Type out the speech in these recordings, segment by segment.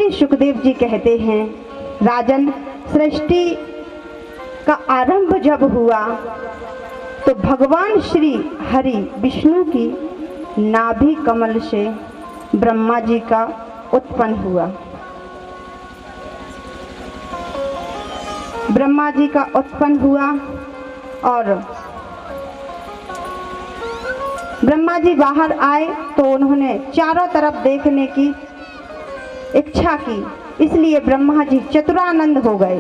श्री सुखदेव जी कहते हैं, राजन, सृष्टि का आरंभ जब हुआ तो भगवान श्री हरि विष्णु की नाभि कमल से ब्रह्मा जी का उत्पन्न हुआ। ब्रह्मा जी का उत्पन्न हुआ और ब्रह्मा जी बाहर आए तो उन्होंने चारों तरफ देखने की इच्छा की, इसलिए ब्रह्मा जी चतुरानंद हो गए।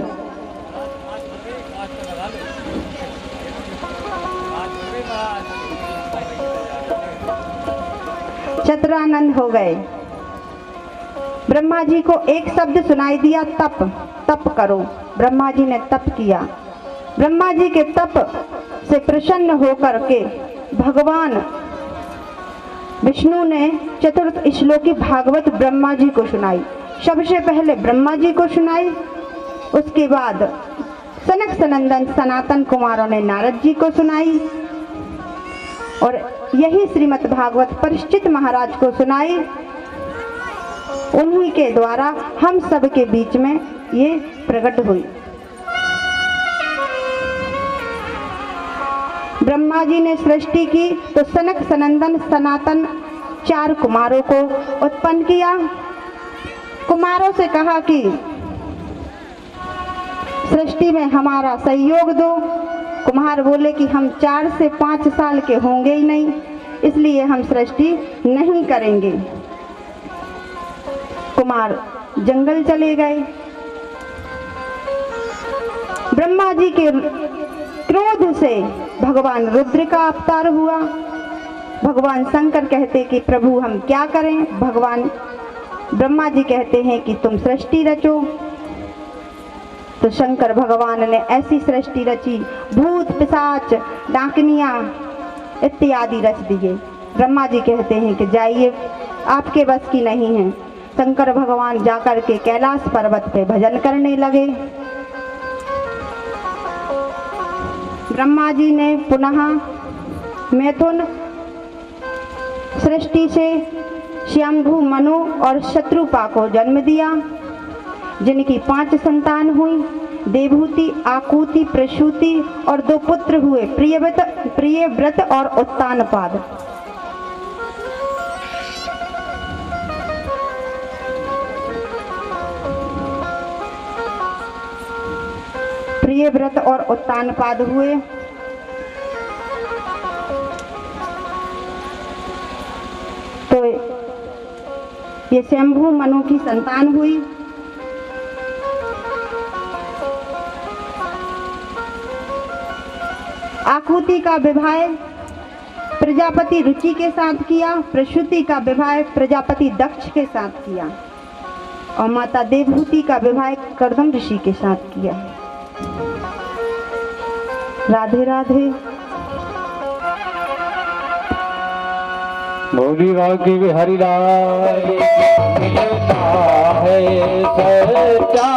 चतुरानंद हो गए। ब्रह्मा जी को एक शब्द सुनाई दिया, तप, तप करो। ब्रह्मा जी ने तप किया। ब्रह्मा जी के तप से प्रसन्न होकर के भगवान विष्णु ने चतुर्थ श्लोकी भागवत ब्रह्मा जी को सुनाई। सबसे पहले ब्रह्मा जी को सुनाई, उसके बाद सनक सनंदन सनातन कुमारों ने नारद जी को सुनाई और यही श्रीमद् भागवत परीक्षित महाराज को सुनाई। उन्हीं के द्वारा हम सब के बीच में ये प्रकट हुई। ब्रह्मा जी ने सृष्टि की तो सनक सनंदन सनातन 4 कुमारों को उत्पन्न किया। कुमारों से कहा कि सृष्टि में हमारा सहयोग दो। कुम्हार बोले कि हम 4 से 5 साल के होंगे ही नहीं, इसलिए हम सृष्टि नहीं करेंगे। कुमार जंगल चले गए। ब्रह्मा जी के क्रोध से भगवान रुद्र का अवतार हुआ। भगवान शंकर कहते कि प्रभु हम क्या करें। भगवान ब्रह्मा जी कहते हैं कि तुम सृष्टि रचो। तो शंकर भगवान ने ऐसी सृष्टि रची, भूत पिशाच डाकनियां इत्यादि रच दिए। ब्रह्मा जी कहते हैं कि जाइए, आपके बस की नहीं है। शंकर भगवान जाकर के कैलाश पर्वत पे भजन करने लगे। ब्रह्मा जी ने पुनः मैथुन सृष्टि से शंभु, मनु और शत्रुपा को जन्म दिया, जिनकी 5 संतान हुई, देवहूति, आकुति, प्रसूति और 2 पुत्र हुए, प्रियव्रत और उत्तानपाद। प्रियव्रत और उत्तानपाद हुए। तो ये शंभु मनु की संतान हुई। आकुति का विवाह प्रजापति रुचि के साथ किया, प्रसूति का विवाह प्रजापति दक्ष के साथ किया और माता देवहूति का विवाह कर्दम ऋषि के साथ किया। राधे राधे। बोली रागी बिहारी लाल मिलता है सच्चा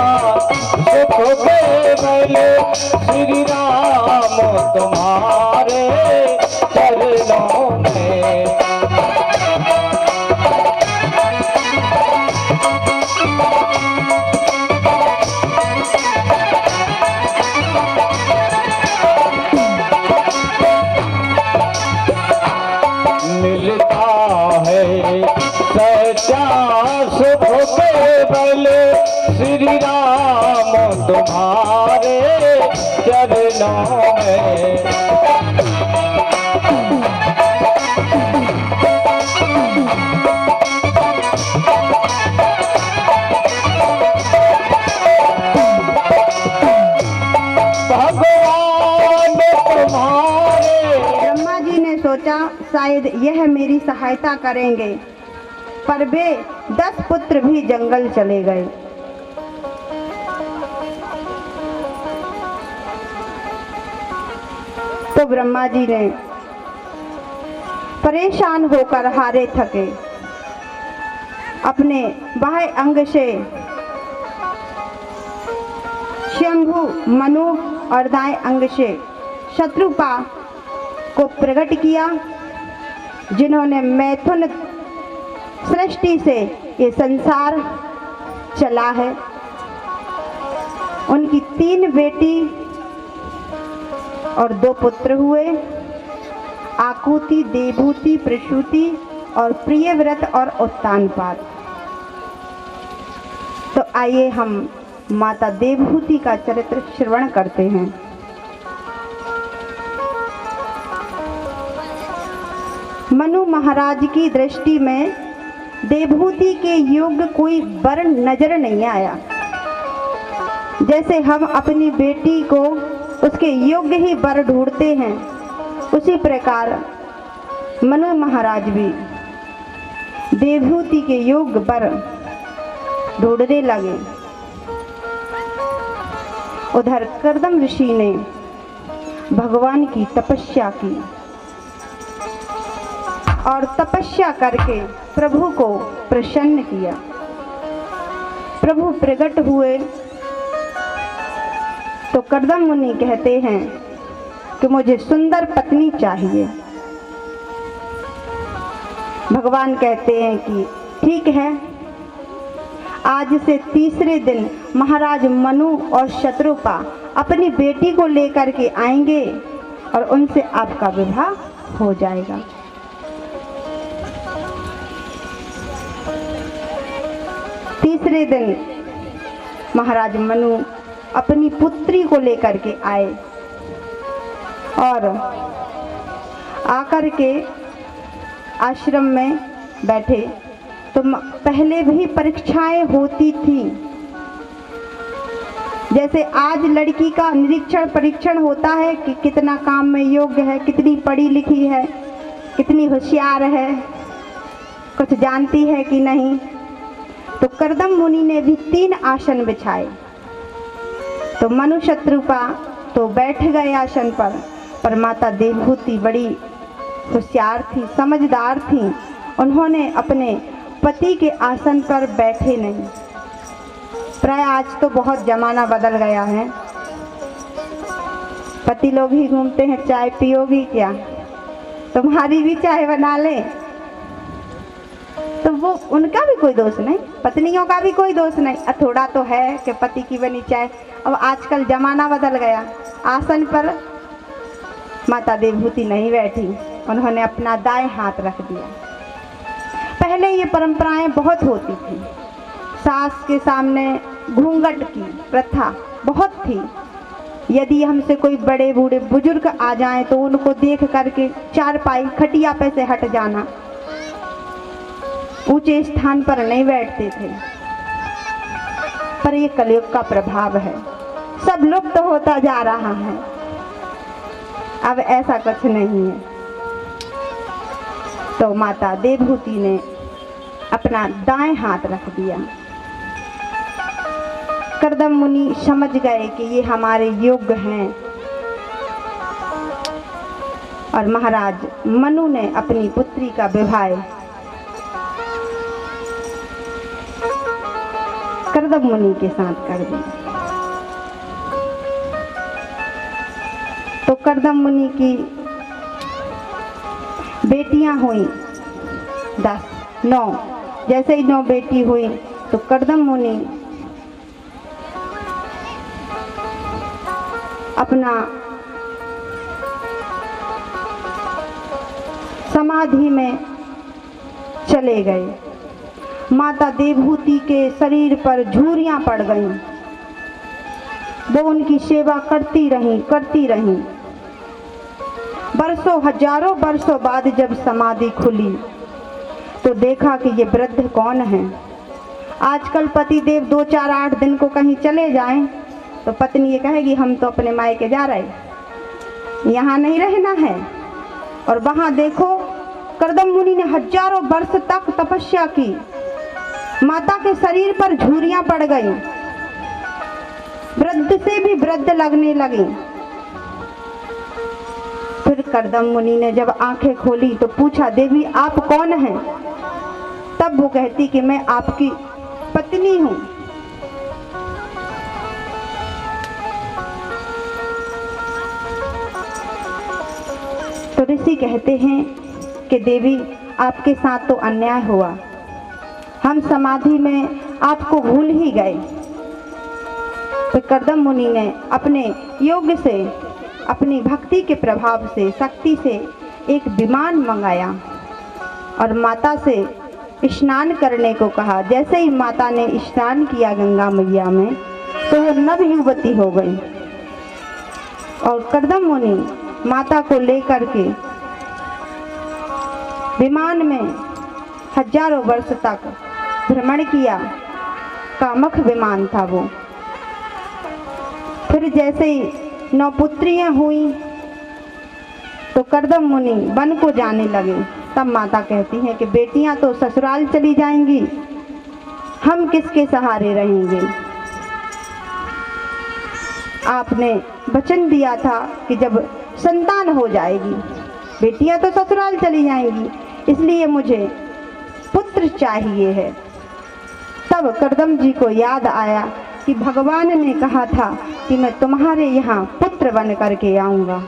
सुख केवल श्री राम तुम्हारे चरणों में। श्री राम तुम्हारे चरणों में। भगवान तुम्हारे। ब्रह्मा जी ने सोचा शायद यह मेरी सहायता करेंगे, पर वे 10 पुत्र भी जंगल चले गए। तो ब्रह्मा जी ने परेशान होकर हारे थके अपने बाह्य अंग से शंभु, मनु और दाएं अंग से शत्रुपा को प्रकट किया, जिन्होंने मैथुन सृष्टि से ये संसार चला है। उनकी 3 बेटी और 2 पुत्र हुए, आकुति, देवहूति, प्रसूति और प्रियव्रत और उत्तानपाद। तो आइए हम माता देवहूति का चरित्र श्रवण करते हैं। मनु महाराज की दृष्टि में देवहूति के योग्य कोई वर नजर नहीं आया। जैसे हम अपनी बेटी को उसके योग्य ही वर ढूंढते हैं, उसी प्रकार मनु महाराज भी देवहूति के योग्य वर ढूंढने लगे। उधर कर्दम ऋषि ने भगवान की तपस्या की और तपस्या करके प्रभु को प्रसन्न किया। प्रभु प्रकट हुए तो कर्दम मुनि कहते हैं कि मुझे सुंदर पत्नी चाहिए। भगवान कहते हैं कि ठीक है, आज से तीसरे दिन महाराज मनु और शत्रुपा अपनी बेटी को लेकर के आएंगे और उनसे आपका विवाह हो जाएगा। तीसरे दिन महाराज मनु अपनी पुत्री को लेकर के आए और आकर के आश्रम में बैठे। तो पहले भी परीक्षाएं होती थी, जैसे आज लड़की का निरीक्षण परीक्षण होता है कि कितना काम में योग्य है, कितनी पढ़ी लिखी है, कितनी होशियार है, कुछ जानती है कि नहीं। तो कर्दम मुनि ने भी 3 आसन बिछाए। तो मनु शत्रुपा तो बैठ गए आसन पर माता देवहूति बड़ी होशियार थी, समझदार थी। उन्होंने अपने पति के आसन पर बैठे नहीं। प्राय आज तो बहुत जमाना बदल गया है, पति लोग ही घूमते हैं, चाय पियोगी क्या, तुम्हारी भी चाय बना ले। तो वो उनका भी कोई दोष नहीं, पत्नियों का भी कोई दोष नहीं। थोड़ा तो है कि पति की बनी चाय। अब आजकल जमाना बदल गया। आसन पर माता देवहूति नहीं बैठी, उन्होंने अपना दाएं हाथ रख दिया। पहले ये परंपराएं बहुत होती थी। सास के सामने घूंघट की प्रथा बहुत थी। यदि हमसे कोई बड़े बूढ़े बुजुर्ग आ जाएं तो उनको देख करके चारपाई खटिया पे से हट जाना, ऊंचे स्थान पर नहीं बैठते थे। पर ये कलयुग का प्रभाव है, सब लुप्त होता जा रहा है। अब ऐसा कुछ नहीं है। तो माता देवहूति ने अपना दाएं हाथ रख दिया। कर्दम मुनि समझ गए कि ये हमारे योग्य हैं और महाराज मनु ने अपनी पुत्री का विवाह कर्दम मुनि के साथ कर दिया। तो कर्दम मुनि की बेटियां हुई 10, 9। जैसे ही 9 बेटी हुई तो कर्दम मुनि अपना समाधि में चले गए। माता देवहूति के शरीर पर झुर्रियां पड़ गईं। वो उनकी सेवा करती रहीं। बरसों, हजारों वर्षों बाद जब समाधि खुली तो देखा कि ये वृद्ध कौन है। आजकल पति देव 2, 4, 8 दिन को कहीं चले जाएं तो पत्नी ये कहेगी हम तो अपने मायके जा रहे, यहाँ नहीं रहना है। और वहाँ देखो कर्दम मुनि ने हजारों वर्ष तक तपस्या की, माता के शरीर पर झुर्रियां पड़ गई, वृद्ध से भी वृद्ध लगने लगी। फिर कर्दम मुनि ने जब आंखें खोली तो पूछा, देवी आप कौन हैं? तब वो कहती कि मैं आपकी पत्नी हूं। तो ऋषि कहते हैं कि देवी आपके साथ तो अन्याय हुआ। हम समाधि में आपको भूल ही गए। तो कर्दम मुनि ने अपने योग से, अपनी भक्ति के प्रभाव से, शक्ति से एक विमान मंगाया और माता से स्नान करने को कहा। जैसे ही माता ने स्नान किया गंगा मैया में, तो वो नव युवती हो गई। और कर्दम मुनि माता को लेकर के विमान में हजारों वर्ष तक भ्रमण किया। कामक विमान था वो। फिर जैसे ही 9 पुत्रियां हुई तो कर्दम मुनि वन को जाने लगे। तब माता कहती हैं कि बेटियां तो ससुराल चली जाएंगी, हम किसके सहारे रहेंगे। आपने वचन दिया था कि जब संतान हो जाएगी, बेटियां तो ससुराल चली जाएंगी, इसलिए मुझे पुत्र चाहिए है। तब कर्दम जी को याद आया कि भगवान ने कहा था कि मैं तुम्हारे यहाँ पुत्र बन करके आऊँगा।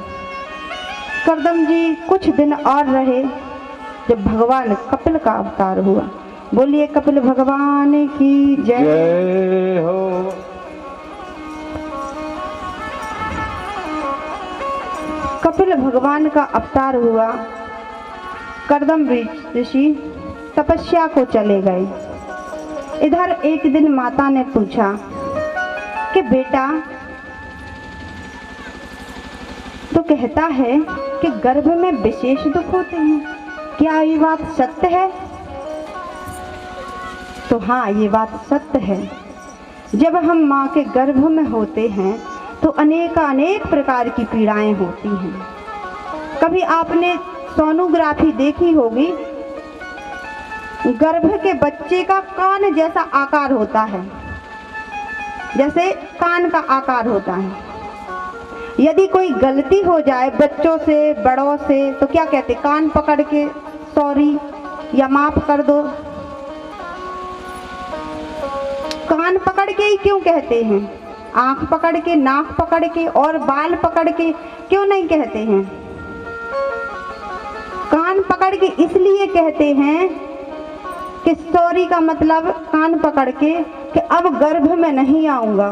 कर्दम जी कुछ दिन और रहे, जब भगवान कपिल का अवतार हुआ। बोलिए कपिल भगवान की जय। जय हो। कपिल भगवान का अवतार हुआ। कर्दम ऋषि तपस्या को चले गए। इधर एक दिन माता ने पूछा कि बेटा, तो कहता है कि गर्भ में विशेष दुख होते हैं, क्या ये बात सत्य है? तो हाँ, ये बात सत्य है। जब हम माँ के गर्भ में होते हैं तो अनेक प्रकार की पीड़ाएं होती हैं। कभी आपने सोनोग्राफी देखी होगी, गर्भ के बच्चे का कान जैसा आकार होता है, जैसे कान का आकार होता है। यदि कोई गलती हो जाए बच्चों से, बड़ों से, तो क्या कहते, कान पकड़ के सॉरी या माफ कर दो। कान पकड़ के ही क्यों कहते हैं? आंख पकड़ के, नाक पकड़ के और बाल पकड़ के क्यों नहीं कहते हैं? कान पकड़ के इसलिए कहते हैं कि सॉरी का मतलब कान पकड़ के कि अब गर्भ में नहीं आऊंगा,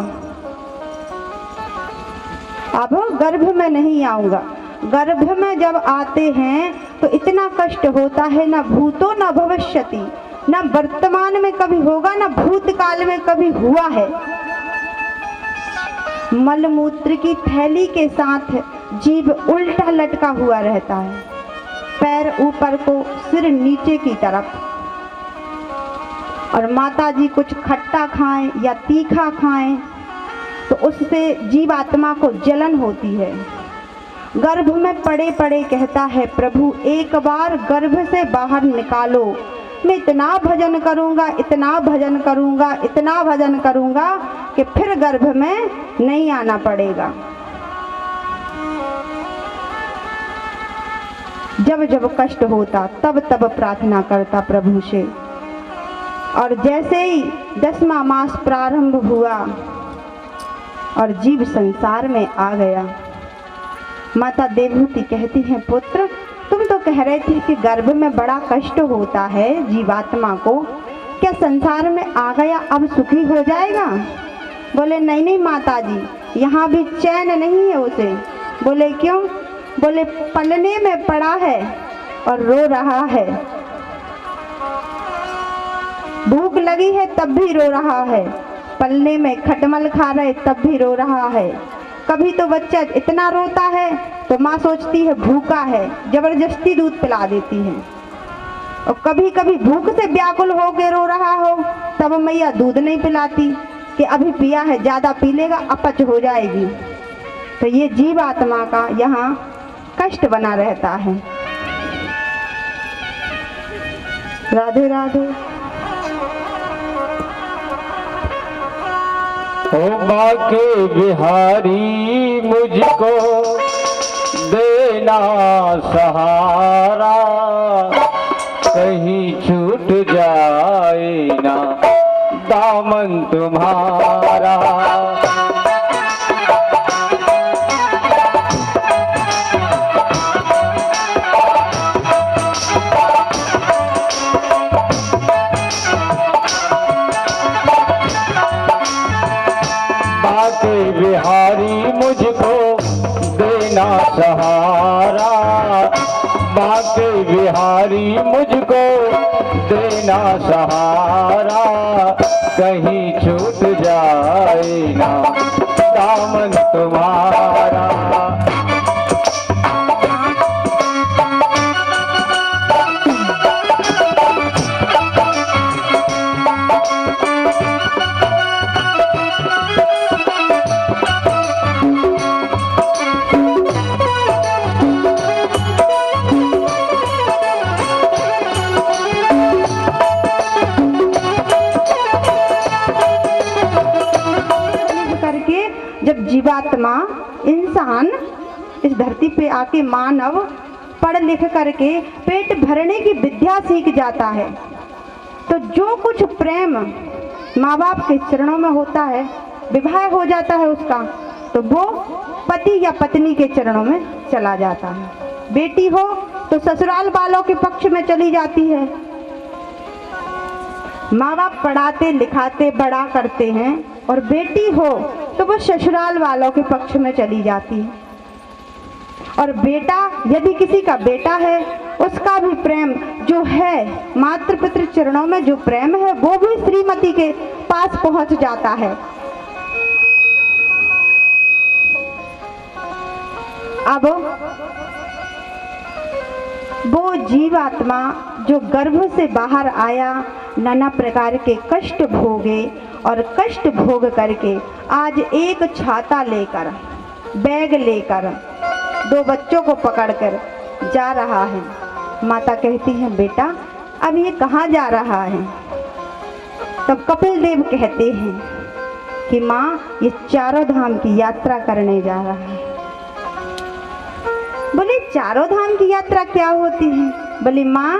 अब गर्भ में नहीं आऊंगा। गर्भ में जब आते हैं तो इतना कष्ट होता है, ना भूतो न भविष्यति, ना वर्तमान में कभी होगा, ना भूतकाल में कभी हुआ है। मलमूत्र की थैली के साथ जीभ उल्टा लटका हुआ रहता है, पैर ऊपर को, सिर नीचे की तरफ। और माता जी कुछ खट्टा खाएं या तीखा खाएं तो उससे जीवात्मा को जलन होती है। गर्भ में पड़े पड़े कहता है, प्रभु एक बार गर्भ से बाहर निकालो, मैं इतना भजन करूंगा, इतना भजन करूंगा, इतना भजन करूंगा कि फिर गर्भ में नहीं आना पड़ेगा। जब जब कष्ट होता तब तब प्रार्थना करता प्रभु से। और जैसे ही 10वां मास प्रारंभ हुआ और जीव संसार में आ गया, माता देवहूति कहती हैं, पुत्र तुम तो कह रहे थे कि गर्भ में बड़ा कष्ट होता है जीवात्मा को, क्या संसार में आ गया अब सुखी हो जाएगा? बोले नहीं नहीं माता जी, यहाँ भी चैन नहीं है उसे। बोले क्यों? बोले पलने में पड़ा है और रो रहा है, भूख लगी है तब भी रो रहा है, पलने में खटमल खा रहे तब भी रो रहा है। कभी तो बच्चा इतना रोता है तो माँ सोचती है भूखा है, जबरदस्ती दूध पिला देती है। और कभी कभी भूख से व्याकुल होकर रो रहा हो तब मैया दूध नहीं पिलाती कि अभी पिया है, ज़्यादा पी लेगा अपच हो जाएगी। तो ये जीव आत्मा का यहाँ कष्ट बना रहता है। राधे राधे। ओ बाके बिहारी मुझको देना सहारा, कहीं छूट जाए ना दामन तुम्हारा। देना सहारा, कहीं छूट जाए ना दामन तुम्हारा। जब जीवात्मा इंसान इस धरती पे आके मानव पढ़ लिख करके पेट भरने की विद्या सीख जाता है, तो जो कुछ प्रेम माँ बाप के चरणों में होता है, विवाह हो जाता है उसका, तो वो पति या पत्नी के चरणों में चला जाता है। बेटी हो तो ससुराल वालों के पक्ष में चली जाती है। माँ बाप पढ़ाते लिखाते बड़ा करते हैं, और बेटी हो तो वो ससुराल वालों के पक्ष में चली जाती है। और बेटा, यदि किसी का बेटा है, उसका भी प्रेम जो है मातृ पितृ चरणों में जो प्रेम है, वो भी श्रीमती के पास पहुंच जाता है। अब वो जीवात्मा जो गर्भ से बाहर आया, नाना प्रकार के कष्ट भोगे, और कष्ट भोग करके आज एक छाता लेकर, बैग लेकर, 2 बच्चों को पकड़कर जा रहा है। माता कहती है, बेटा अब ये कहाँ जा रहा है? तब कपिल देव कहते हैं कि माँ, ये 4 धाम की यात्रा करने जा रहा है। बोले 4 धाम की यात्रा क्या होती है? बोली माँ,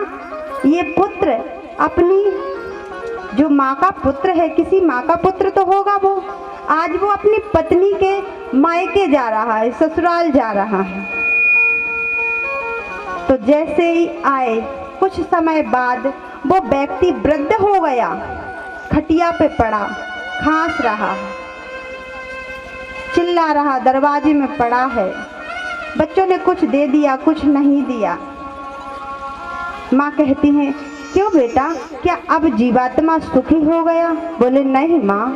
ये पुत्र अपनी जो माँ का पुत्र है, किसी माँ का पुत्र तो होगा वो, आज वो अपनी पत्नी के मायके जा रहा है, ससुराल जा रहा है। तो जैसे ही आए, कुछ समय बाद वो व्यक्ति वृद्ध हो गया, खटिया पे पड़ा, खांस रहा है, चिल्ला रहा, दरवाजे में पड़ा है। बच्चों ने कुछ दे दिया, कुछ नहीं दिया। माँ कहती हैं, क्यों बेटा, क्या अब जीवात्मा सुखी हो गया? बोले नहीं माँ,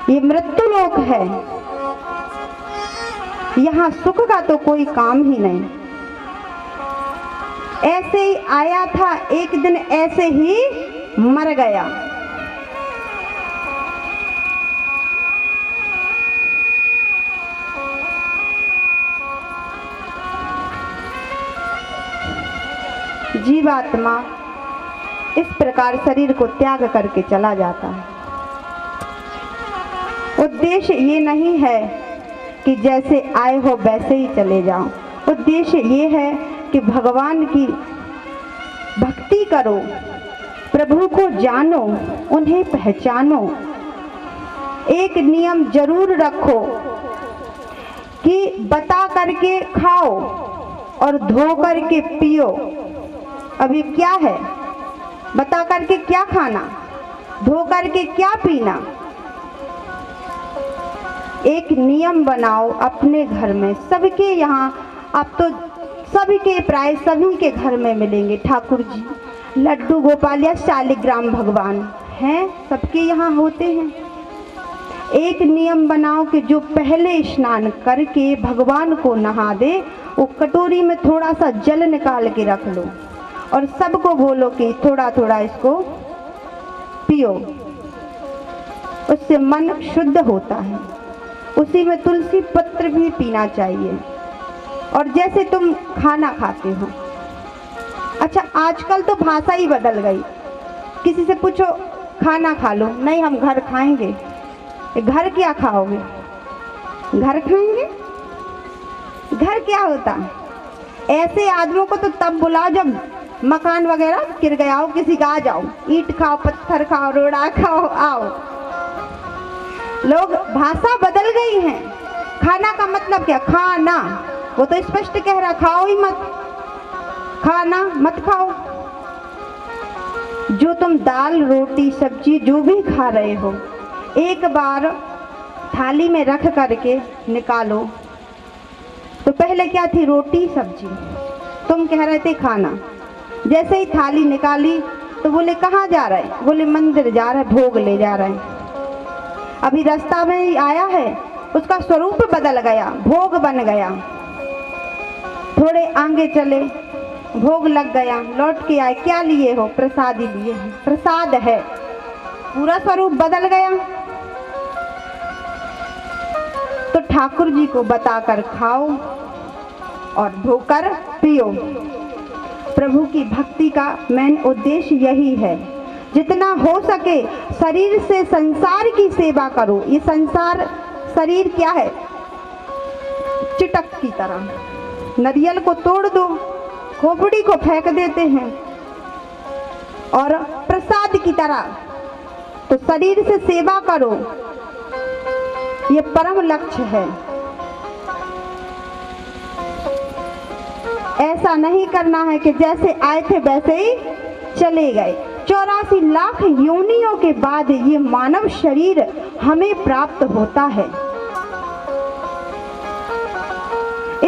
ये मृत्यु लोक है, यहाँ सुख का तो कोई काम ही नहीं। ऐसे ही आया था, एक दिन ऐसे ही मर गया। जीवात्मा इस प्रकार शरीर को त्याग करके चला जाता है। उद्देश्य ये नहीं है कि जैसे आए हो वैसे ही चले जाओ। उद्देश्य ये है कि भगवान की भक्ति करो, प्रभु को जानो, उन्हें पहचानो। एक नियम जरूर रखो कि बता करके खाओ और धो करके पियो। अभी क्या है, बता करके क्या खाना, धो करके क्या पीना। एक नियम बनाओ अपने घर में, सबके यहाँ, आप तो सभी के प्राय सभी के घर में मिलेंगे ठाकुर जी, लड्डू गोपाल या शालिग्राम भगवान हैं, सबके यहाँ होते हैं। एक नियम बनाओ कि जो पहले स्नान करके भगवान को नहा दे, वो कटोरी में थोड़ा सा जल निकाल के रख लो और सबको बोलो कि थोड़ा थोड़ा इसको पियो, उससे मन शुद्ध होता है। उसी में तुलसी पत्र भी पीना चाहिए। और जैसे तुम खाना खाते हो, अच्छा आजकल तो भाषा ही बदल गई, किसी से पूछो खाना खा लो, नहीं हम घर खाएंगे। घर क्या खाओगे? घर खाएंगे? घर क्या होता है? ऐसे आदमियों को तो तब बुलाओ जब मकान वगैरह गिर गया हो, किसी का आ जाओ, ईंट खाओ, पत्थर खाओ, रोड़ा खाओ, आओ। लोग भाषा बदल गई है। खाना का मतलब क्या? खाना, वो तो स्पष्ट कह रहा, खाओ ही मत, खाना मत खाओ। जो तुम दाल रोटी सब्जी जो भी खा रहे हो, एक बार थाली में रख करके निकालो। तो पहले क्या थी? रोटी सब्जी, तुम कह रहे थे खाना। जैसे ही थाली निकाली, तो बोले कहाँ जा रहे हैं? बोले मंदिर जा रहे, भोग ले जा रहे हैं। अभी रास्ता में ही आया है, उसका स्वरूप बदल गया, भोग बन गया। थोड़े आगे चले, भोग लग गया, लौट के आए, क्या लिए हो? प्रसाद ही लिए हैं। प्रसाद है, पूरा स्वरूप बदल गया। तो ठाकुर जी को बताकर खाओ और धोकर पियो। प्रभु की भक्ति का मेन उद्देश्य यही है। जितना हो सके शरीर से संसार की सेवा करो। ये संसार शरीर क्या है? चिटक की तरह। नारियल को तोड़ दो, खोपड़ी को फेंक देते हैं, और प्रसाद की तरह। तो शरीर से सेवा करो, ये परम लक्ष्य है। ऐसा नहीं करना है कि जैसे आए थे वैसे ही चले गए। 84 लाख योनियों के बाद ये मानव शरीर हमें प्राप्त होता है।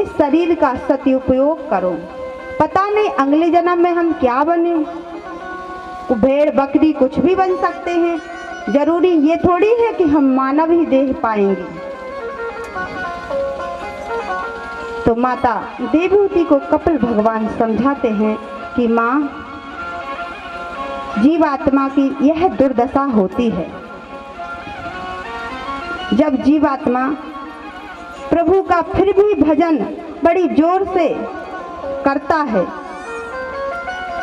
इस शरीर का सदुपयोग करो। पता नहीं अगले जन्म में हम क्या बने। भेड़ बकरी कुछ भी बन सकते हैं। जरूरी ये थोड़ी है कि हम मानव ही देह पाएंगे। तो माता देवहूति को कपिल भगवान समझाते हैं कि माँ, जीवात्मा की यह दुर्दशा होती है। जब जीवात्मा प्रभु का फिर भी भजन बड़ी जोर से करता है,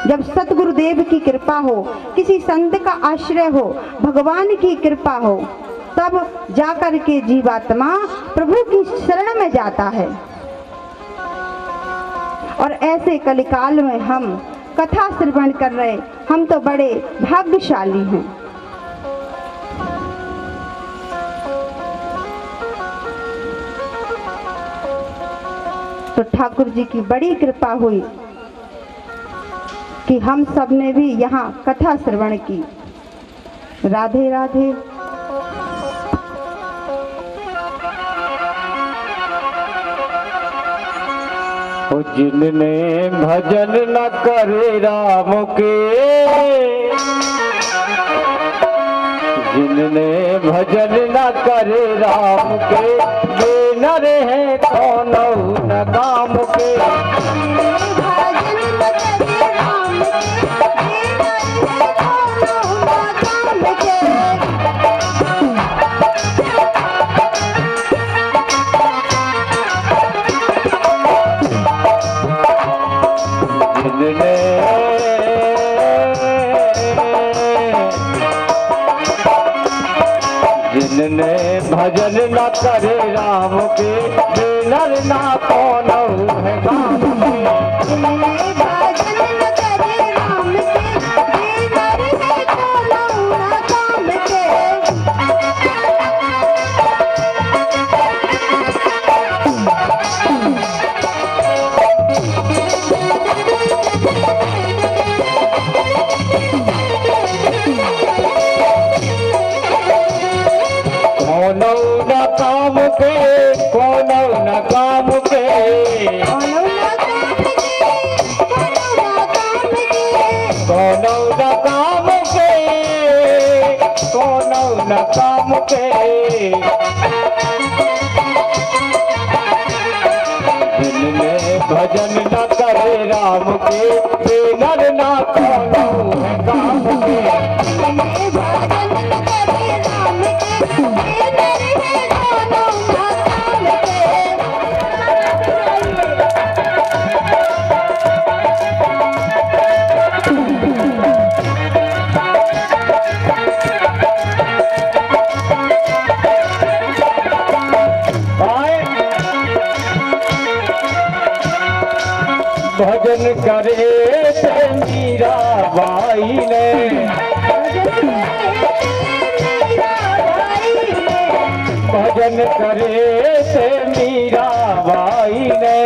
जब सतगुरुदेव की कृपा हो, किसी संत का आश्रय हो, भगवान की कृपा हो, तब जाकर के जीवात्मा प्रभु की शरण में जाता है। और ऐसे कलिकाल में हम कथा श्रवण कर रहे, हम तो बड़े भाग्यशाली हैं। तो ठाकुर जी की बड़ी कृपा हुई कि हम सब ने भी यहाँ कथा श्रवण की। राधे राधे। जिनने भजन न करे राम के, जिनने भजन न करे राम के, वे नर है कौन न काम के। जिनने भजन न करे राम के, वे नर ना कौन है काम के। जिनने भजन न करे राम के, वे नर है कौन ना काम के। कौनो न काम के, कौनो न काम के, कौनो न काम के, कौनो न काम के, कौनो न काम के। जिनने भजन न करे राम के, वे नर ना कौनो है काम के। जिनने भजन न करे राम के, वे नर है कौनो ना काम के। भजन करे थे मीरा बाई ने, भजन करे थे मीरा बाई ने,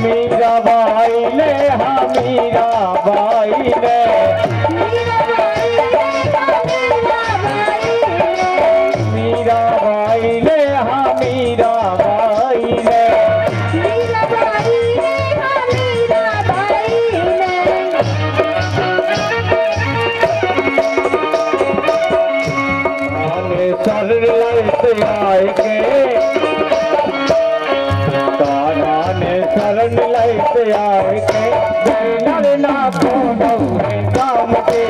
मीरा बाई ने, हाँ मीरा बाई ने, मीरा बाई ने, हाँ मीरा बाई ने, मीरा बाई ने, हाँ जाए के बैनर ना कोनो है काम के।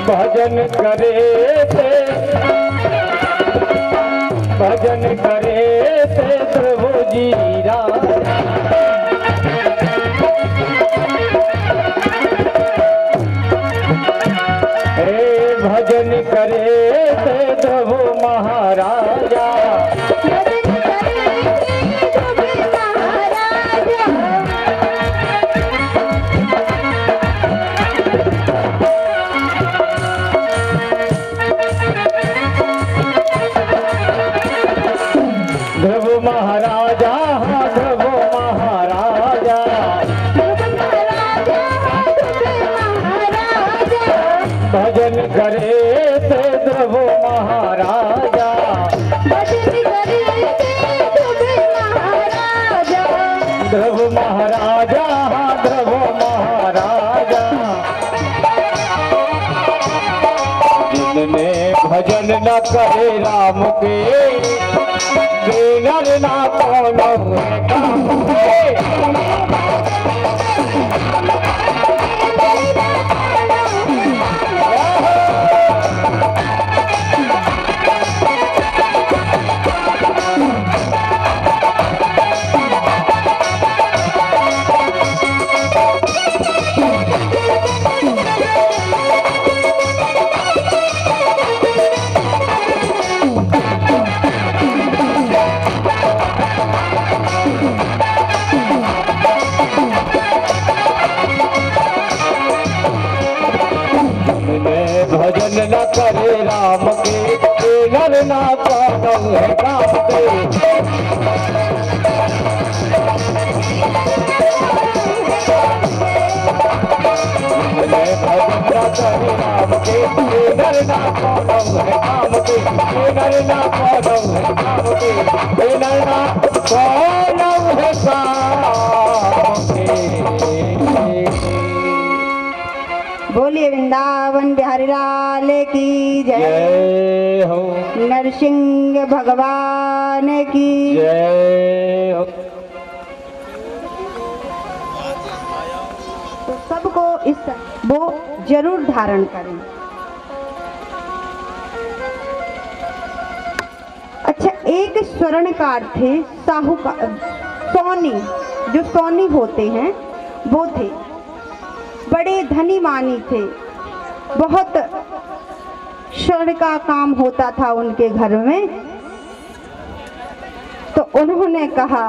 भजन करे थे प्रभु जी भजन करे थे प्रभु महाराजा। ध्रुव महाराजा ध्रुव महाराजा भजन करे थे ध्रुव महाराजा। ध्रुव महाराजा ध्रुव महाराजा जिनने भजन न करे राम के बैनर ना कोनो है काम के। भजन न करे राम के बैनर ना कोनो है काम के। भजन न करे राम के बैनर ना कोनो है काम के। बैनर ना कोनो है काम के। बैनर ना कोनो है काम के। बोलिए वृंदावन बिहारी लाल की जय हो। नरसिंह भगवान की जय हो। तो सबको इस वो जरूर धारण करें। अच्छा, एक स्वर्णकार थे, साहूकार, सोनी, जो सोनी होते हैं वो थे, बड़े धनी मानी थे, बहुत स्वर्ण का काम होता था उनके घर में। तो उन्होंने कहा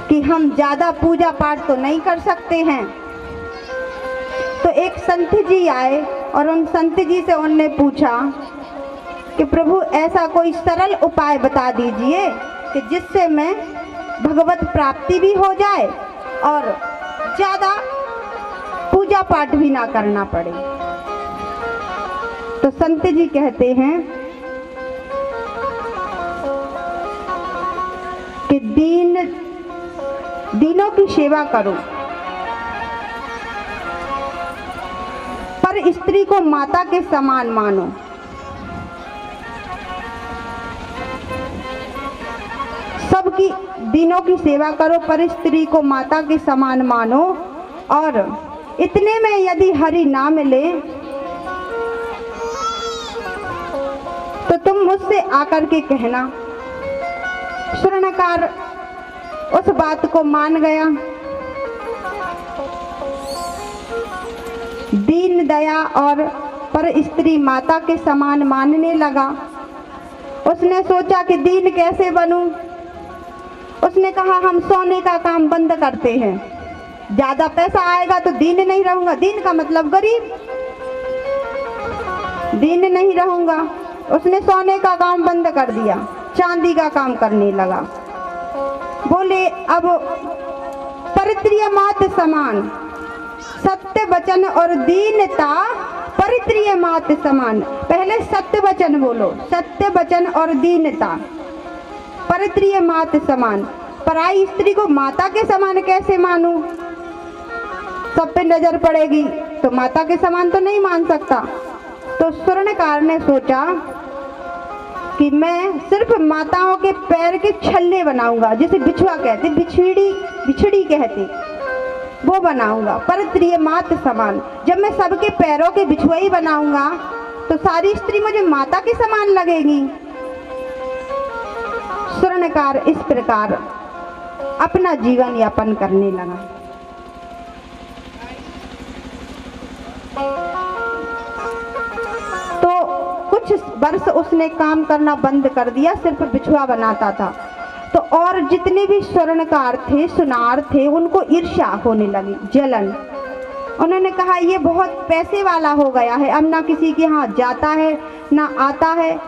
कि हम ज्यादा पूजा पाठ तो नहीं कर सकते हैं। तो एक संत जी आए और उन संत जी से उनने पूछा कि प्रभु ऐसा कोई सरल उपाय बता दीजिए कि जिससे मैं भगवत प्राप्ति भी हो जाए और ज्यादा पूजा पाठ भी ना करना पड़े। तो संत जी कहते हैं कि दीनों की सेवा करो, पर स्त्री को माता के समान मानो। सबकी दीनों की सेवा करो, पर स्त्री को माता के समान मानो, और इतने में यदि हरि ना मिले तो तुम मुझसे आकर के कहना। स्वर्णकार उस बात को मान गया। दीन दया और पर स्त्री माता के समान मानने लगा। उसने सोचा कि दीन कैसे बनूं। उसने कहा हम सोने का काम बंद करते हैं, ज्यादा पैसा आएगा तो दीन नहीं रहूंगा। दीन का मतलब गरीब, दीन नहीं रहूंगा। उसने सोने का काम बंद कर दिया, चांदी का काम करने लगा। बोले अब परित्रिय मात समान, सत्य वचन और दीनता परित्रिय मात समान। पहले सत्य वचन बोलो, सत्य वचन और दीनता परित्रिय मात समान। पराई स्त्री को माता के समान कैसे मानूं? सब पे नजर पड़ेगी तो माता के समान तो नहीं मान सकता। तो स्वर्णकार ने सोचा कि मैं सिर्फ माताओं के पैर के छल्ले बनाऊंगा, जिसे बिछुआ कहते, बिछड़ी कहते, वो बनाऊंगा परित्रिय मात समान। जब मैं सबके पैरों के बिछुआ ही बनाऊंगा तो सारी स्त्री मुझे माता के समान लगेगी। स्वर्णकार इस प्रकार अपना जीवन यापन करने लगा। तो कुछ वर्ष उसने काम करना बंद कर दिया, सिर्फ बिछुआ बनाता था। तो और जितने भी स्वर्णकार थे, सुनार थे, उनको ईर्ष्या होने लगी, जलन। उन्होंने कहा ये बहुत पैसे वाला हो गया है, अब ना किसी के यहाँ जाता है ना आता है।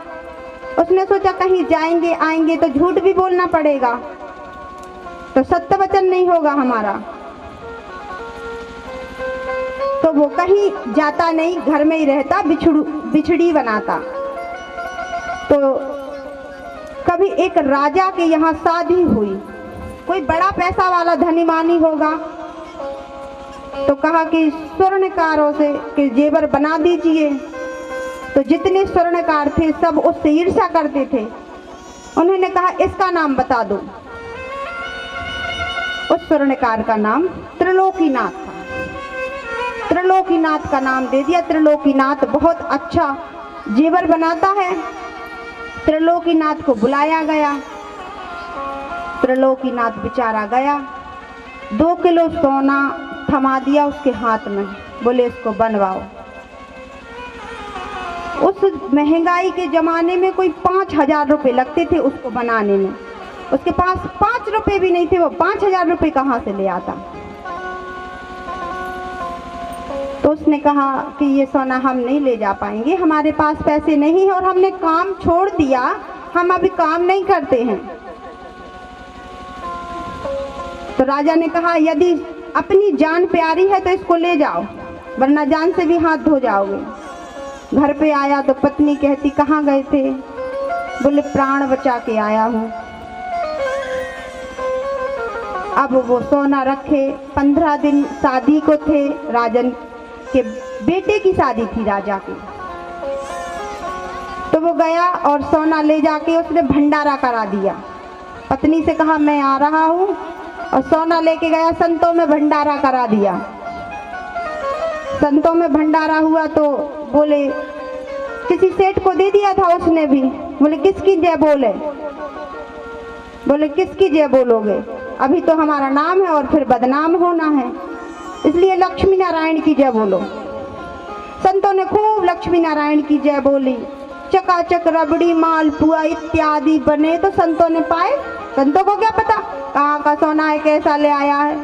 उसने सोचा कहीं जाएंगे आएंगे तो झूठ भी बोलना पड़ेगा, तो सत्य वचन नहीं होगा हमारा। तो वो कहीं जाता नहीं, घर में ही रहता, बिछड़ी बनाता। तो कभी एक राजा के यहाँ शादी हुई, कोई बड़ा पैसा वाला धनी मानी होगा, तो कहा कि स्वर्णकारों से कि जेवर बना दीजिए। तो जितने स्वर्णकार थे सब उससे ईर्ष्या करते थे। उन्होंने कहा इसका नाम बता दो। उस स्वर्णकार का नाम त्रिलोकीनाथ था। त्रिलोकीनाथ का नाम दे दिया। त्रिलोकीनाथ बहुत अच्छा जेवर बनाता है। त्रिलोकीनाथ को बुलाया गया। त्रिलोकीनाथ बेचारा गया, 2 किलो सोना थमा दिया उसके हाथ में, बोले इसको बनवाओ। उस महंगाई के जमाने में कोई 5,000 रुपये लगते थे उसको बनाने में। उसके पास 5 रुपये भी नहीं थे, वो 5,000 रुपये कहाँ से ले आता। तो उसने कहा कि ये सोना हम नहीं ले जा पाएंगे, हमारे पास पैसे नहीं है और हमने काम छोड़ दिया, हम अभी काम नहीं करते हैं। तो राजा ने कहा यदि अपनी जान प्यारी है तो इसको ले जाओ, वरना जान से भी हाथ धो जाओगे। घर पे आया तो पत्नी कहती कहाँ गए थे? बोले प्राण बचा के आया हूँ। अब वो सोना रखे, 15 दिन शादी को थे, राजन के बेटे की शादी थी राजा की। तो वो गया और सोना ले जाके उसने भंडारा करा दिया। पत्नी से कहा मैं आ रहा हूँ, और सोना लेके गया, संतों में भंडारा करा दिया। संतों में भंडारा हुआ तो बोले किसी सेठ को दे दिया था उसने भी। बोले किसकी जय बोले? बोले किसकी जय बोलोगे? अभी तो हमारा नाम है और फिर बदनाम होना है, इसलिए लक्ष्मी नारायण की जय बोलो। संतों ने खूब लक्ष्मी नारायण की जय बोली। चकाचक रबड़ी मालपुआ इत्यादि बने तो संतों ने पाए। संतों को क्या पता कहाँ का सोना है, कैसा ले आया है।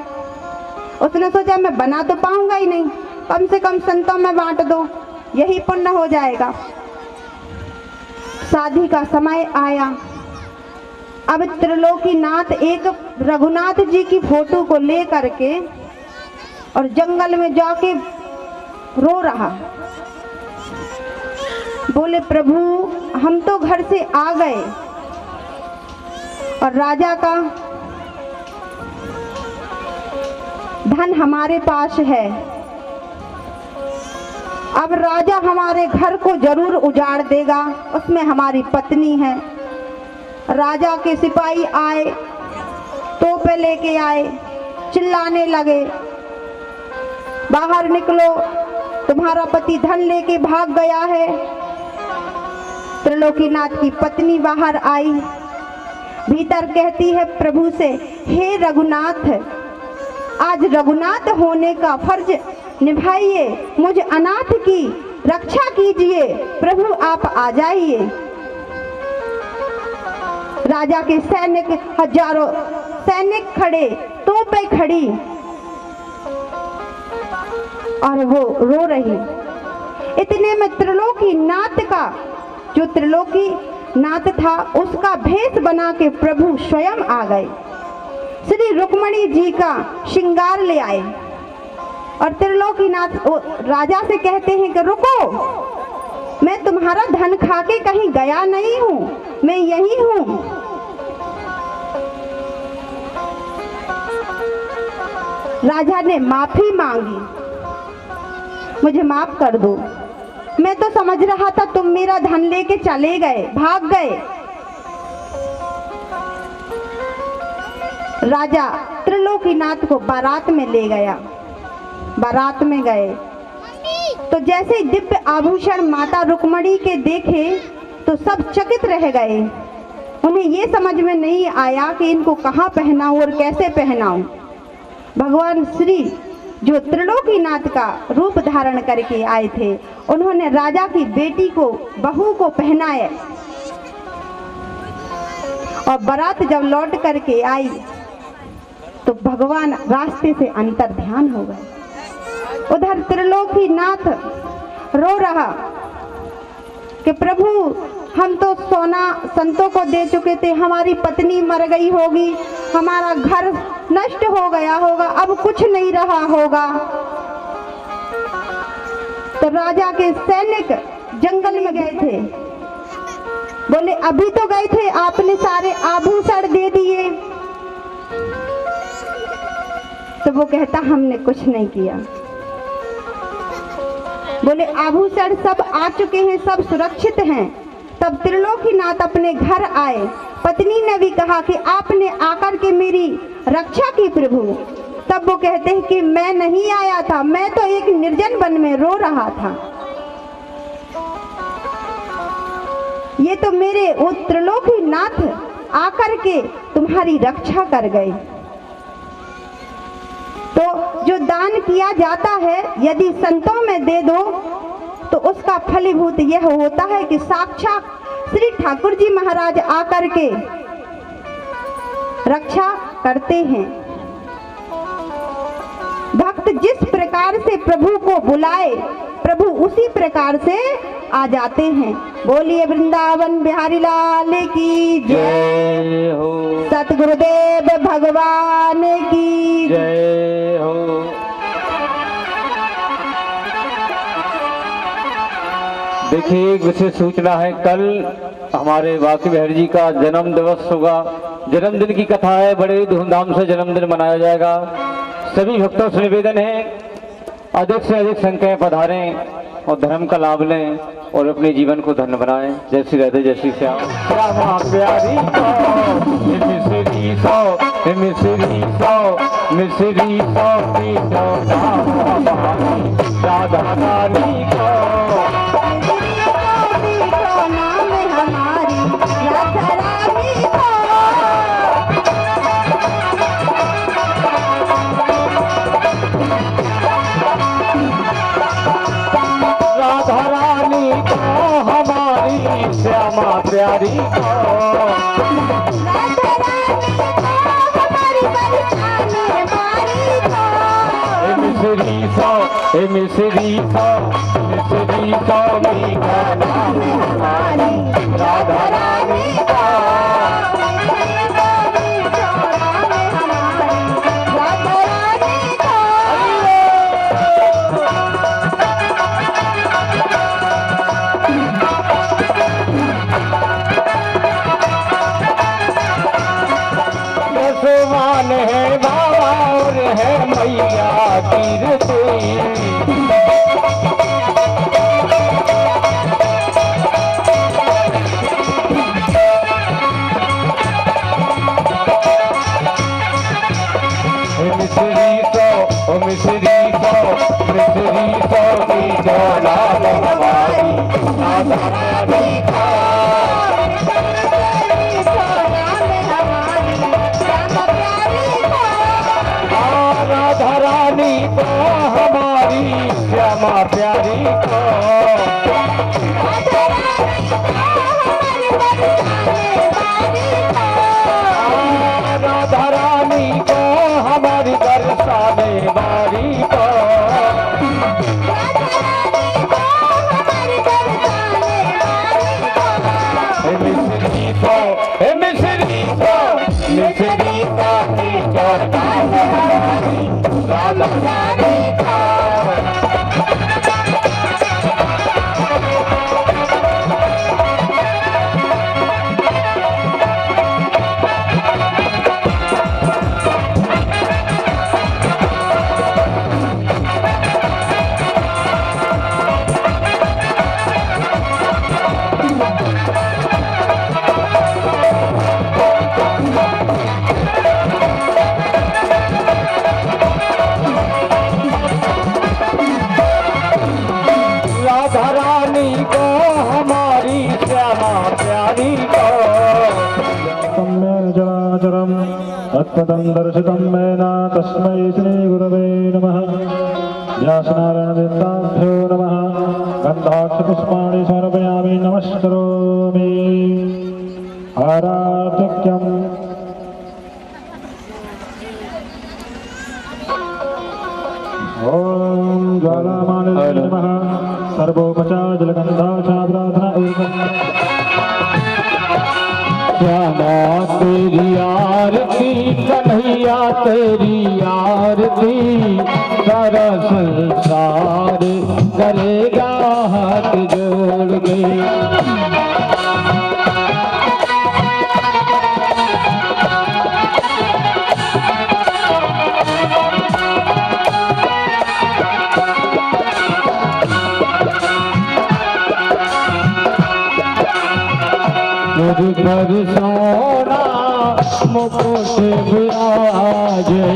उसने सोचा मैं बना तो पाऊंगा ही नहीं, कम से कम संतों में बांट दो, यही पुण्य हो जाएगा। शादी का समय आया। अब त्रिलोकीनाथ एक रघुनाथ जी की फोटो को ले करके और जंगल में जाके रो रहा। बोले प्रभु हम तो घर से आ गए और राजा का धन हमारे पास है, अब राजा हमारे घर को जरूर उजाड़ देगा, उसमें हमारी पत्नी है। राजा के सिपाही आए, तोपे लेके आए, चिल्लाने लगे बाहर निकलो, तुम्हारा पति धन लेके भाग गया है। त्रिलोकीनाथ की पत्नी बाहर आई, भीतर कहती है प्रभु से हे रघुनाथ, आज रघुनाथ होने का फर्ज निभाइए, मुझ अनाथ की रक्षा कीजिए, प्रभु आप आ जाइए। राजा के सैनिक, हजारों सैनिक खड़े, तोपें खड़ी, और वो रो रही। इतने में त्रिलोकी नाथ का, जो त्रिलोकी नाथ था, उसका भेष बना के प्रभु स्वयं आ गए। श्री रुक्मणी जी का श्रृंगार ले आए और त्रिलोकीनाथ राजा से कहते हैं कि रुको, मैं तुम्हारा धन खा के कहीं गया नहीं हूँ, मैं यही हूँ। राजा ने माफी मांगी, मुझे माफ कर दो, मैं तो समझ रहा था तुम मेरा धन लेके चले गए, भाग गए। राजा त्रिलोकीनाथ को बारात में ले गया। बारात में गए तो जैसे ही दिव्य आभूषण माता रुक्मणी के देखे तो सब चकित रह गए। उन्हें ये समझ में नहीं आया कि इनको कहाँ पहनाऊं और कैसे पहनाऊं। भगवान श्री जो त्रिलोकीनाथ का रूप धारण करके आए थे, उन्होंने राजा की बेटी को, बहू को पहनाए और बारात जब लौट करके आई तो भगवान रास्ते से अंतर ध्यान हो गए। उधर त्रिलोकीनाथ रो रहा कि प्रभु, हम तो सोना संतों को दे चुके थे, हमारी पत्नी मर गई होगी, हमारा घर नष्ट हो गया होगा, अब कुछ नहीं रहा होगा। तो राजा के सैनिक जंगल में गए थे, बोले अभी तो गए थे, आपने सारे आभूषण दे दिए। तो वो कहता हमने कुछ नहीं किया। बोले आभूषण सब आ चुके हैं, सब सुरक्षित हैं। तब त्रिलोकीनाथ अपने घर आए। पत्नी ने भी कहा कि आपने आकर के मेरी रक्षा की प्रभु। तब वो कहते हैं कि मैं नहीं आया था, मैं तो एक निर्जन वन में रो रहा था। ये तो मेरे वो त्रिलोकीनाथ आकर के तुम्हारी रक्षा कर गए। तो जो दान किया जाता है, यदि संतों में दे दो तो उसका फलीभूत यह होता है कि साक्षात श्री ठाकुर जी महाराज आकर के रक्षा करते हैं। भक्त जिस प्रकार से प्रभु को बुलाए, प्रभु उसी प्रकार से आ जाते हैं। बोलिए वृंदावन बिहारी लाल की जय हो, सतगुरुदेव भगवान की जय हो। देखिए, एक विशेष सूचना है, कल हमारे बाकी बिहारी जी का जन्म दिवस होगा। जन्मदिन की कथा है, बड़े धूमधाम से जन्मदिन मनाया जाएगा। सभी भक्तों से निवेदन है, अधिक से अधिक संख्या में पधारें और धर्म का लाभ लें और अपने जीवन को धन्य बनाएं। जय श्री राधे, जय श्री श्याम। श्यामा प्यारी मिश्री सौ, मिश्री सौ, मिश्री सौ की राधा रानी को, नाम हमारी राधा रानी को। राधा रानी को हमारी श्यामा प्यारी को, राधा रानी को हमारी बरसाने वाली को। मिश्री सौ, मिश्री सौ, मिश्री सौ की नाम हमारी राधा रानी को। आसमान है बाबा और है मैया कीरते, मिश्री सौ, मिश्री सौ, मिश्री सौ की जोड़ा हमारी राधा रानी का। राधा रानी को हमारी श्यामा प्यारी को, राधा रानी को हमारी बरसाने वाली को। तत्पदं दर्शितं मेन तस्मै श्रीगुरवे नमः। व्यासनारायणदेवताभ्यो नमः। गन्धाक्षपुष्पाणि समर्पयामि नमस्करोमि। आराध्यक्यम् ॐ ज्वालामालिन्ये नमः। सर्वोपचार जलगन्धाक्षाप्रार्थना श्यामा तेरी आरती कन्हैया तेरी आरती सारा संसार करेगा हाथ जोड़ के। मुझ पर सोना मुकुट विराजे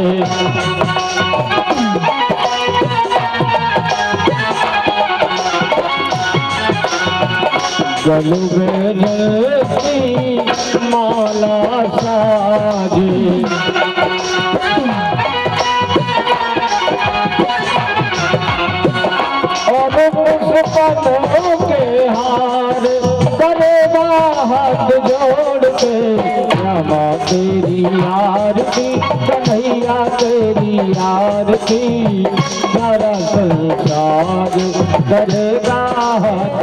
गल में जलती माला साजे और पुष्पों के हार करेगा हाथ जोड़ के। श्यामा तेरी आरती कन्हैया तेरी आरती सारा संसार करेगा हाथ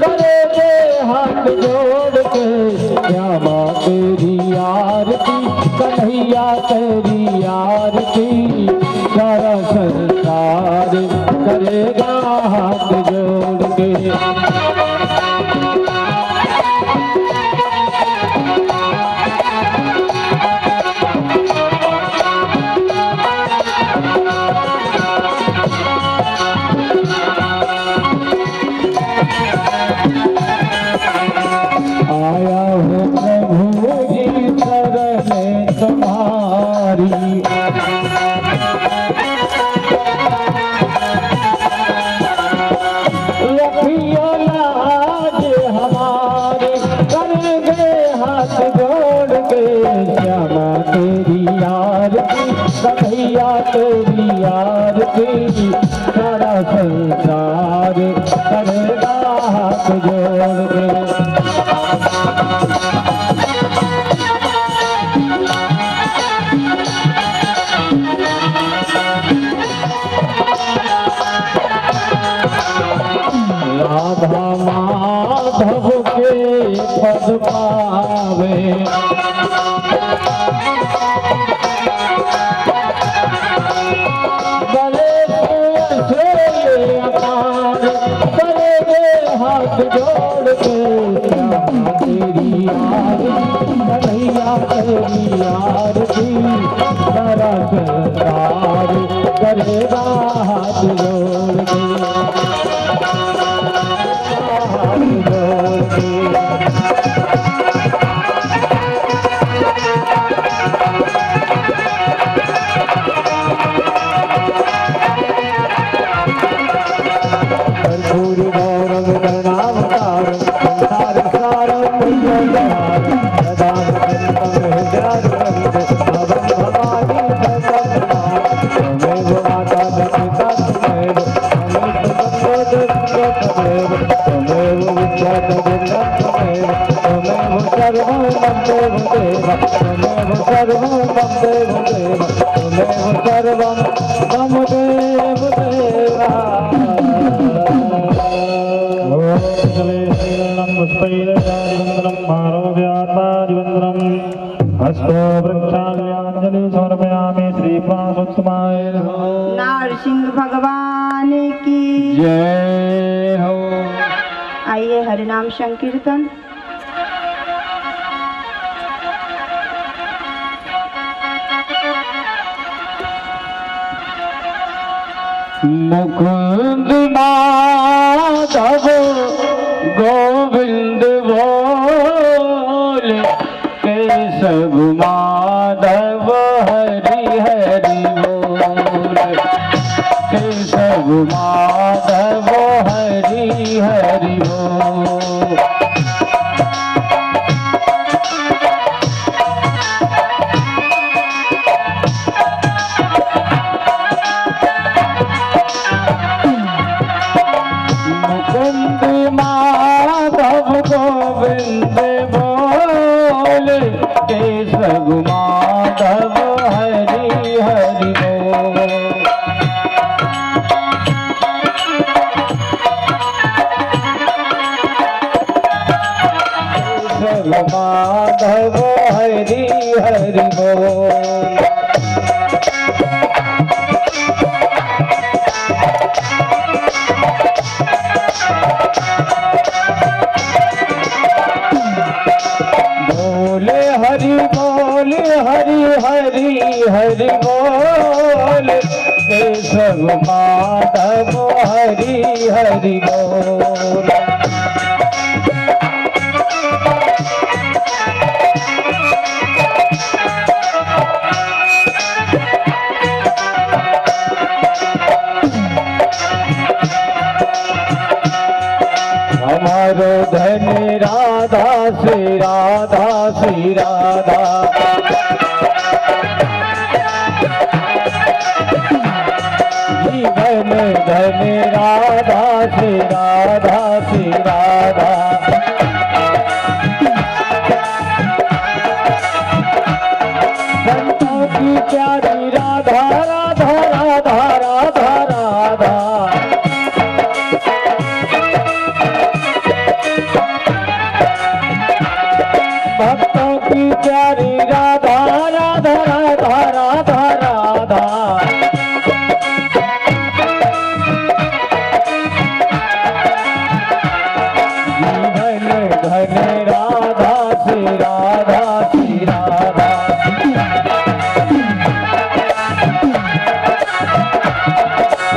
करेगे हाथ जोड़ के। श्यामा तेरी आरती कन्हैया तेरी आरती सारा संसार करेगा हाथ जोड़ के। आया हूँ प्रभु जी शरण तुम्हारी रखियो लाज हमारे करेंगे हाथ जोड़ के। श्यामा तेरी आरती कन्हैया तेरी आरती सारा संसार करेगा हाथ जोड़ के। राधा माधव के पद पावे गले से अपार करेंगे हाथ जोड़ के। श्यामा तेरी आरती कन्हैया तेरी आरती सारा संसार करेगा हाथ जोड़ के। हस्तो वृक्षांजलि समर्पयामि। श्रीप्राणस्वत्सु महात्माय नमः। नरसिंह भगवान की जय हो। आइए हरिनाम संकीर्तन। मुकुंद माधव गोविंद बोले, केशव माधव हरि हरि बोले, केशव माधव हरि हरि बोले। गोविंद बोले, केशव माधव हरि हरि बोले। केशव माधव हरि हरि बोले। हरि बोल, हरि हरि हरि बोल, केशव माधव हरि हरि बोल। हमारो धन राधा श्री राधा श्री राधा, जीवन धन राधा श्री राधा श्री राधा। संतों की प्यारी राधा राधा राधा राधा राधा। भक्तों की प्यारी राधा राधा राधा राधा राधा। जीवन धन राधा श्री राधा श्री राधा।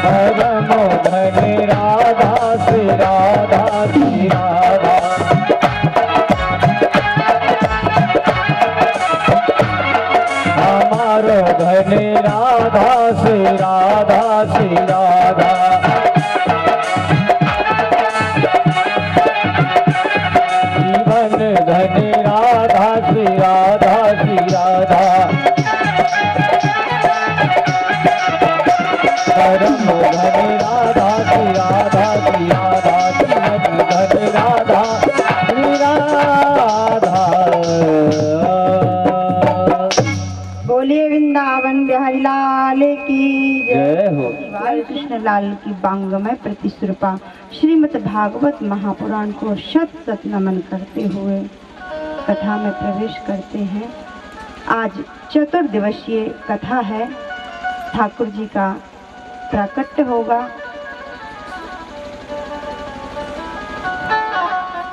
परम धन राधा श्री राधा श्री राधा। हमारो धन राधा श्री राधा श्री राधा। जीवन धन राधा श्री राधा श्री राधा। परम धन राधा श्री राधा श्री राधा। जीवन धन राधा श्री राधा। बोलिए वृंदावन बिहारी लाल की जय हो। बाल कृष्ण लाल की वांगमय प्रतिश्रुपा श्रीमद् भागवत महापुराण को शत शत नमन करते हुए कथा में प्रवेश करते हैं। आज चतुर्दिवसीय कथा है। ठाकुर जी का प्राकट्य होगा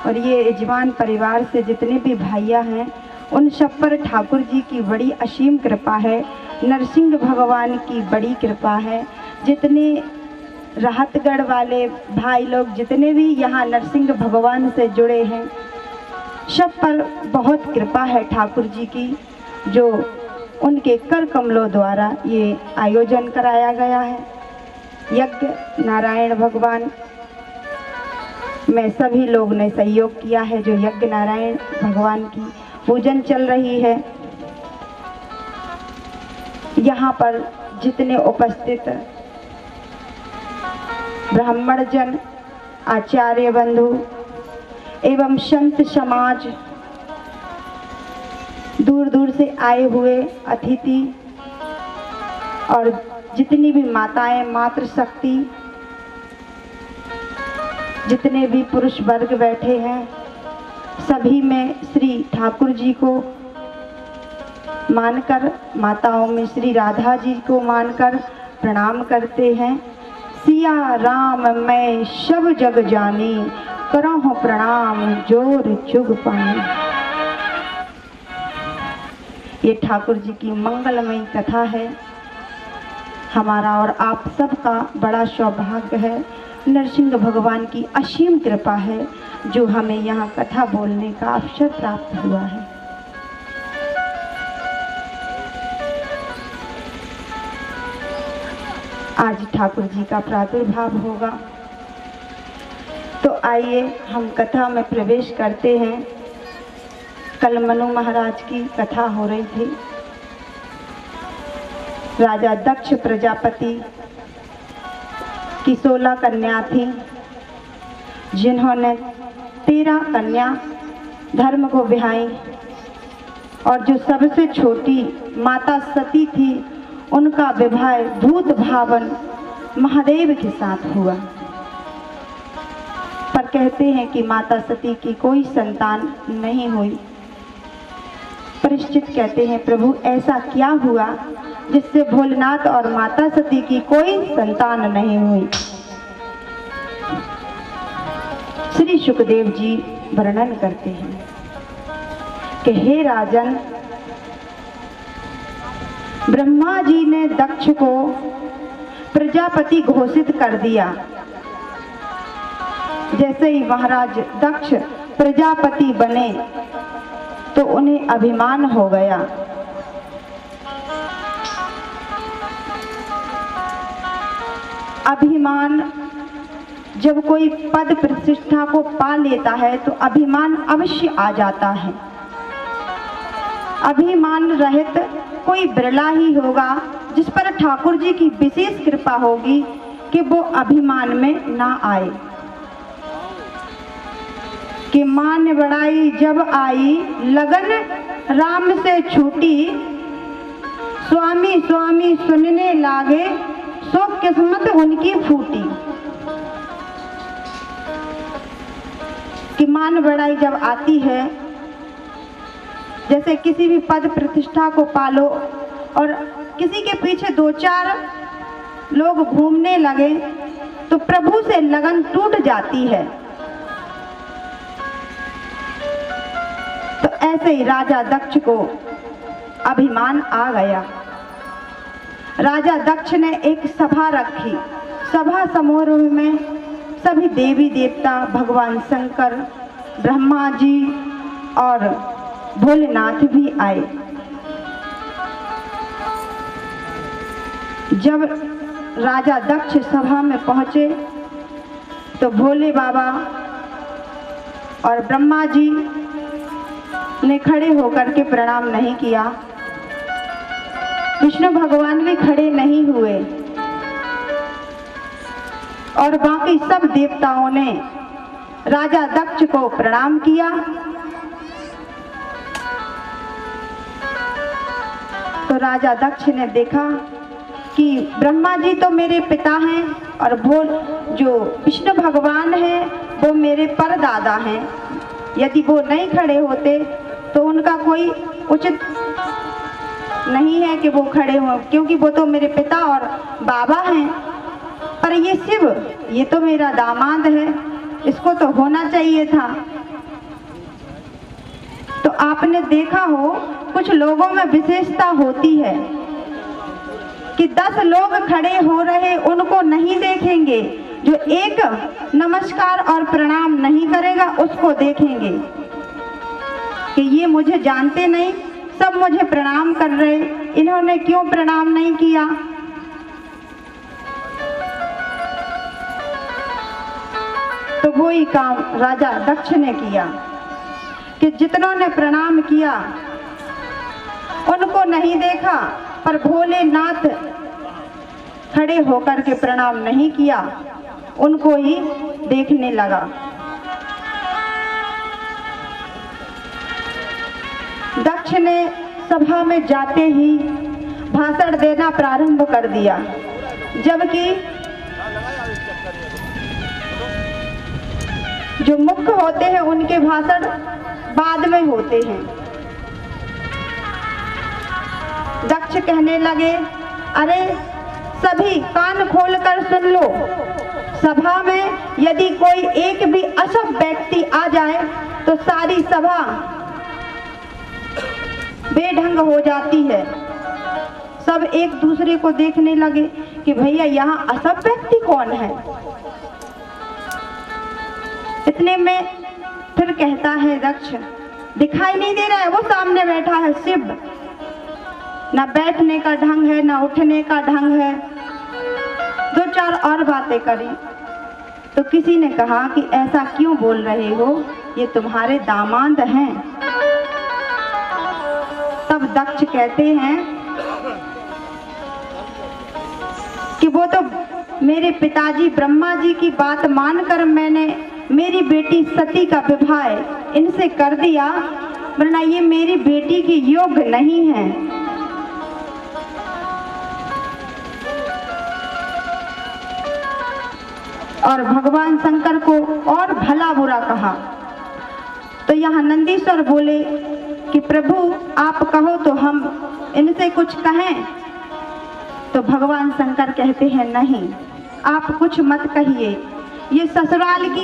और ये यजमान परिवार से जितने भी भाइयाँ हैं उन सब पर ठाकुर जी की बड़ी असीम कृपा है। नरसिंह भगवान की बड़ी कृपा है। जितने राहतगढ़ वाले भाई लोग जितने भी यहाँ नरसिंह भगवान से जुड़े हैं सब पर बहुत कृपा है ठाकुर जी की, जो उनके कर कमलों द्वारा ये आयोजन कराया गया है। यज्ञ नारायण भगवान में सभी लोग ने सहयोग किया है। जो यज्ञ नारायण भगवान की पूजन चल रही है, यहाँ पर जितने उपस्थित ब्राह्मण जन, आचार्य बंधु एवं संत समाज, दूर दूर से आए हुए अतिथि और जितनी भी माताएं, मातृशक्ति, जितने भी पुरुष वर्ग बैठे हैं, सभी में श्री ठाकुर जी को मानकर, माताओं में श्री राधा जी को मानकर प्रणाम करते हैं। सिया राम मैं सब जग जानी, करहु प्रणाम जोर जुग पानी। ये ठाकुर जी की मंगलमयी कथा है। हमारा और आप सबका बड़ा सौभाग्य है। नरसिंह भगवान की असीम कृपा है जो हमें यहाँ कथा बोलने का अवसर प्राप्त हुआ है। आज ठाकुर जी का प्रादुर्भाव होगा, तो आइए हम कथा में प्रवेश करते हैं। कल मनु महाराज की कथा हो रही थी। राजा दक्ष प्रजापति की 16 कन्या थी, जिन्होंने 13 कन्या धर्म को ब्याही, और जो सबसे छोटी माता सती थी उनका विवाह धूत भावन महादेव के साथ हुआ। पर कहते हैं कि माता सती की कोई संतान नहीं हुई। परीक्षित कहते हैं, प्रभु ऐसा क्या हुआ जिससे भोलेनाथ और माता सती की कोई संतान नहीं हुई। श्री सुखदेव जी वर्णन करते हैं कि हे राजन, ब्रह्मा जी ने दक्ष को प्रजापति घोषित कर दिया। जैसे ही महाराज दक्ष प्रजापति बने तो उन्हें अभिमान हो गया। अभिमान, जब कोई पद प्रतिष्ठा को पा लेता है तो अभिमान अवश्य आ जाता है। अभिमान रहित कोई बिरला ही होगा जिस पर ठाकुर जी की विशेष कृपा होगी कि वो अभिमान में ना आए। कि मान बड़ाई जब आई, लगन राम से छूटी, स्वामी स्वामी सुनने लागे, सो किस्मत उनकी फूटी। कि मान बड़ाई जब आती है, जैसे किसी भी पद प्रतिष्ठा को पालो और किसी के पीछे 2-4 लोग घूमने लगे तो प्रभु से लगन टूट जाती है। तो ऐसे ही राजा दक्ष को अभिमान आ गया। राजा दक्ष ने एक सभा रखी। सभा समारोह में सभी देवी देवता, भगवान शंकर, ब्रह्मा जी और भोलेनाथ भी आए। जब राजा दक्ष सभा में पहुंचे तो भोले बाबा और ब्रह्मा जी ने खड़े होकर के प्रणाम नहीं किया। विष्णु भगवान भी खड़े नहीं हुए और बाकी सब देवताओं ने राजा दक्ष को प्रणाम किया। तो राजा दक्ष ने देखा कि ब्रह्मा जी तो मेरे पिता हैं और जो विष्णु भगवान हैं वो मेरे परदादा हैं। यदि वो नहीं खड़े होते तो उनका कोई उचित नहीं है कि वो खड़े हों, क्योंकि वो तो मेरे पिता और बाबा हैं। पर ये शिव, ये तो मेरा दामाद है, इसको तो होना चाहिए था। तो आपने देखा हो कुछ लोगों में विशेषता होती है कि 10 लोग खड़े हो रहे उनको नहीं देखेंगे, जो एक नमस्कार और प्रणाम नहीं करेगा उसको देखेंगे कि ये मुझे जानते नहीं, सब मुझे प्रणाम कर रहे, इन्होंने क्यों प्रणाम नहीं किया। तो वो ही काम राजा दक्ष ने किया कि जितनों ने प्रणाम किया उनको नहीं देखा, पर भोलेनाथ खड़े होकर के प्रणाम नहीं किया, उनको ही देखने लगा। दक्ष ने सभा में जाते ही भाषण देना प्रारंभ कर दिया, जबकि जो मुख्य होते हैं उनके भाषण बाद में होते हैं। दक्ष कहने लगे, अरे सभी कान खोलकर सुन लो, सभा में यदि कोई एक भी अशुभ व्यक्ति आ जाए तो सारी सभा बेढंग हो जाती है। सब एक दूसरे को देखने लगे कि भैया यहाँ अशुभ व्यक्ति कौन है। इतने में फिर कहता है दक्ष, दिखाई नहीं दे रहा है, वो सामने बैठा है शिव, ना बैठने का ढंग है ना उठने का ढंग है। दो चार और बातें करी तो किसी ने कहा कि ऐसा क्यों बोल रहे हो, ये तुम्हारे दामाद हैं। तब दक्ष कहते हैं कि वो तो मेरे पिताजी ब्रह्मा जी की बात मानकर मैंने मेरी बेटी सती का विवाह इनसे कर दिया, वरना ये मेरी बेटी के योग्य नहीं है। और भगवान शंकर को और भला बुरा कहा। तो यहाँ नंदीश्वर बोले कि प्रभु आप कहो तो हम इनसे कुछ कहें। तो भगवान शंकर कहते हैं नहीं, आप कुछ मत कहिए, ये ससुराल की